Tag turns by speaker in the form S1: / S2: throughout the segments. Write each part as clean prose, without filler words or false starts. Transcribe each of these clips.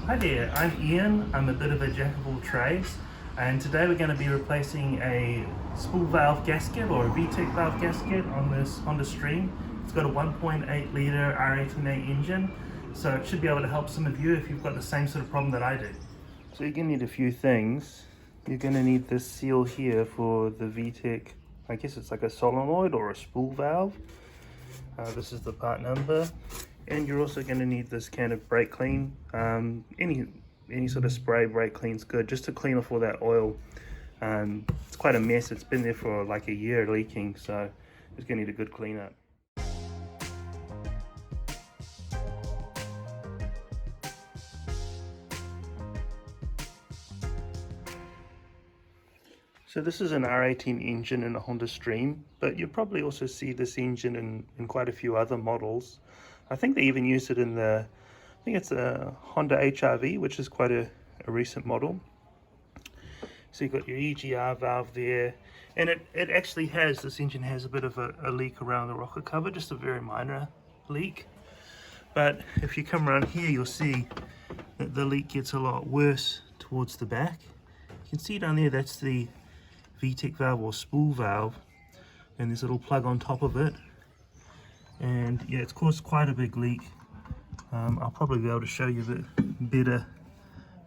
S1: Hi there, I'm Ian. I'm a bit of a jack of all trades, and today we're going to be replacing a spool valve gasket or a vtec valve gasket on this Honda Stream. It's got a 1.8 litre R18A engine, so it should be able to help some of you if you've got the same sort of problem that I do. So you're going to need a few things. You're going to need this seal here for the vtec. I guess it's like a solenoid or a spool valve. This is the part number. And you're also going to need this can of brake clean. Any sort of spray brake clean's good, just to clean off all that oil. It's quite a mess. It's been there for like a year leaking, so it's going to need a good cleanup. So this is an R18 engine in a Honda Stream, but you'll probably also see this engine in quite a few other models. I think they even use it in I think it's a Honda HRV, which is quite a recent model. So you've got your EGR valve there, and it actually has, this engine has a bit of a leak around the rocker cover, just a very minor leak. But if you come around here, you'll see that the leak gets a lot worse towards the back. You can see down there, that's the vtec valve or spool valve, and there's a little plug on top of it. And yeah, it's caused quite a big leak. I'll probably be able to show you a bit better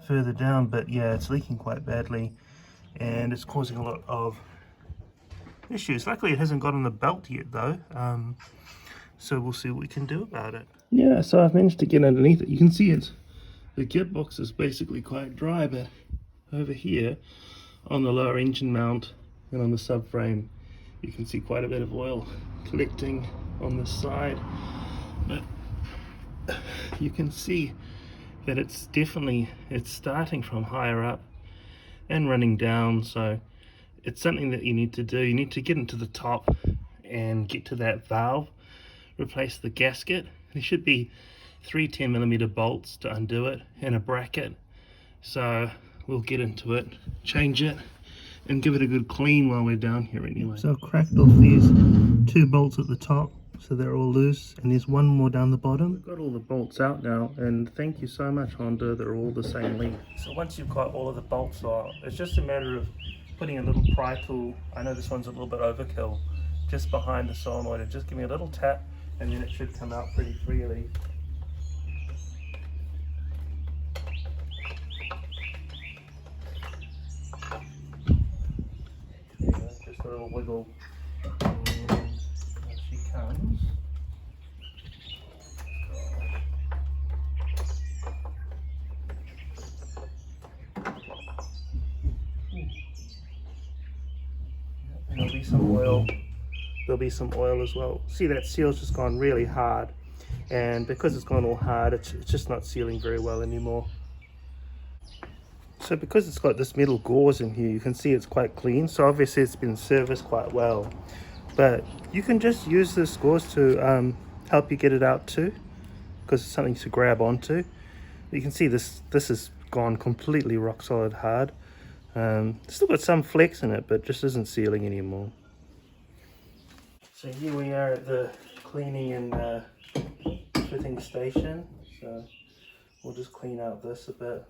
S1: further down, but yeah, it's leaking quite badly and it's causing a lot of issues. Luckily it hasn't got on the belt yet though, so we'll see what we can do about it. Yeah, so I've managed to get underneath it. You can see the gearbox is basically quite dry, but over here on the lower engine mount and on the subframe you can see quite a bit of oil collecting on this side, but you can see that it's starting from higher up and running down. So it's something that you need to do. You need to get into the top and get to that valve, replace the gasket. There should be 3 10mm bolts to undo it and a bracket. So we'll get into it, change it, and give it a good clean while we're down here anyway. So I've cracked off these 2 bolts at the top, so they're all loose, and there's one more down the bottom. We've got all the bolts out now, and thank you so much, Honda, they're all the same length. So once you've got all of the bolts out, it's just a matter of putting a little pry tool, I know this one's a little bit overkill, just behind the solenoid, and just give me a little tap, and then it should come out pretty freely. Just a little wiggle, and there she comes. And there'll be some oil. There'll be some oil as well. See, that seal's just gone really hard, and because it's gone all hard, it's just not sealing very well anymore. So because it's got this metal gauze in here, you can see it's quite clean, so obviously it's been serviced quite well. But you can just use this gauze to help you get it out too, because it's something to grab onto. You can see this has gone completely rock solid hard. Still got some flex in it, but just isn't sealing anymore. So here we are at the cleaning and fitting station. So we'll just clean out this a bit.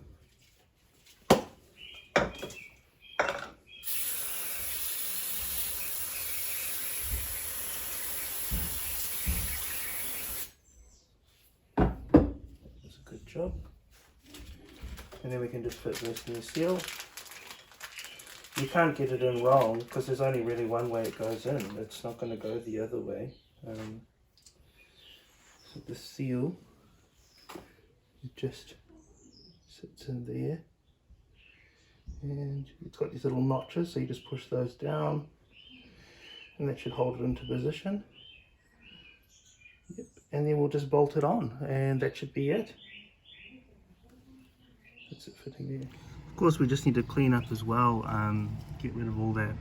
S1: That's a good job. And then we can just fit this new seal. You can't get it in wrong because there's only really one way it goes in. It's not going to go the other way. So the seal, it just sits in there. And it's got these little notches, so you just push those down and that should hold it into position. Yep. And then we'll just bolt it on and that should be it. That's it fitting there. Of course, we just need to clean up as well, get rid of all that,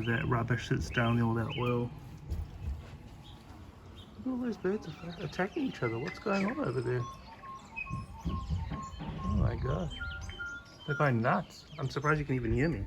S1: that rubbish that's down there, all that oil. Look at all those birds are attacking each other. What's going on over there? Oh my god. They're going nuts. I'm surprised you can even hear me.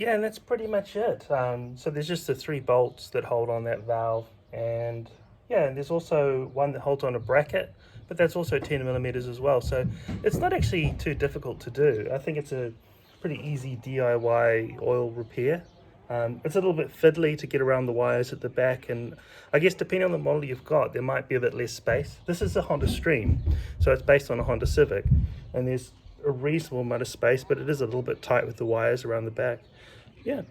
S1: Yeah, and that's pretty much it. So there's just the 3 bolts that hold on that valve, and yeah, and there's also one that holds on a bracket, but that's also 10 millimeters as well. So it's not actually too difficult to do. I think it's a pretty easy DIY oil repair. It's a little bit fiddly to get around the wires at the back, and I guess depending on the model you've got, there might be a bit less space. This is a Honda Stream, so it's based on a Honda Civic, and there's a reasonable amount of space, but it is a little bit tight with the wires around the back. Yeah.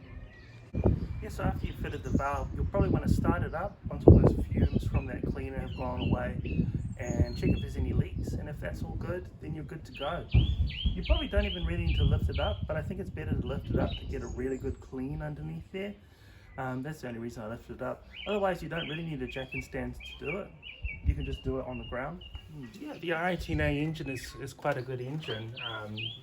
S1: Yeah, so after you've fitted the valve, you'll probably want to start it up once all those fumes from that cleaner have gone away, and check if there's any leaks, and if that's all good, then you're good to go. You probably don't even really need to lift it up, but I think it's better to lift it up to get a really good clean underneath there. That's the only reason I lifted it up. Otherwise, you don't really need a jack and stand to do it. You can just do it on the ground. Yeah, the R18A engine is quite a good engine.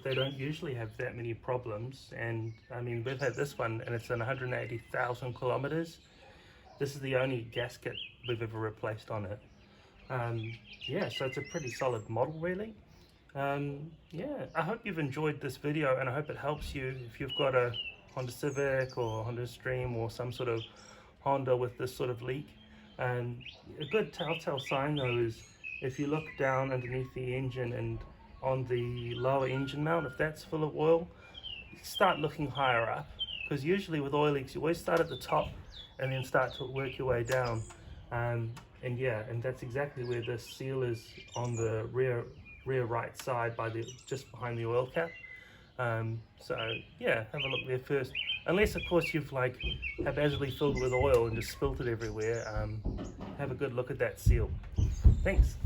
S1: They don't usually have that many problems, and I mean, we've had this one and it's done 180,000 kilometers. This is the only gasket we've ever replaced on it. Yeah, so it's a pretty solid model, really. Yeah, I hope you've enjoyed this video, and I hope it helps you if you've got a Honda Civic or Honda Stream or some sort of Honda with this sort of leak. And a good telltale sign though is if you look down underneath the engine and on the lower engine mount, if that's full of oil, start looking higher up, because usually with oil leaks you always start at the top and then start to work your way down. And yeah, and that's exactly where the seal is, on the rear right side, by the just behind the oil cap. So yeah, have a look there first, unless of course you've like haphazardly filled with oil and just spilt it everywhere. Have a good look at that seal. Thanks.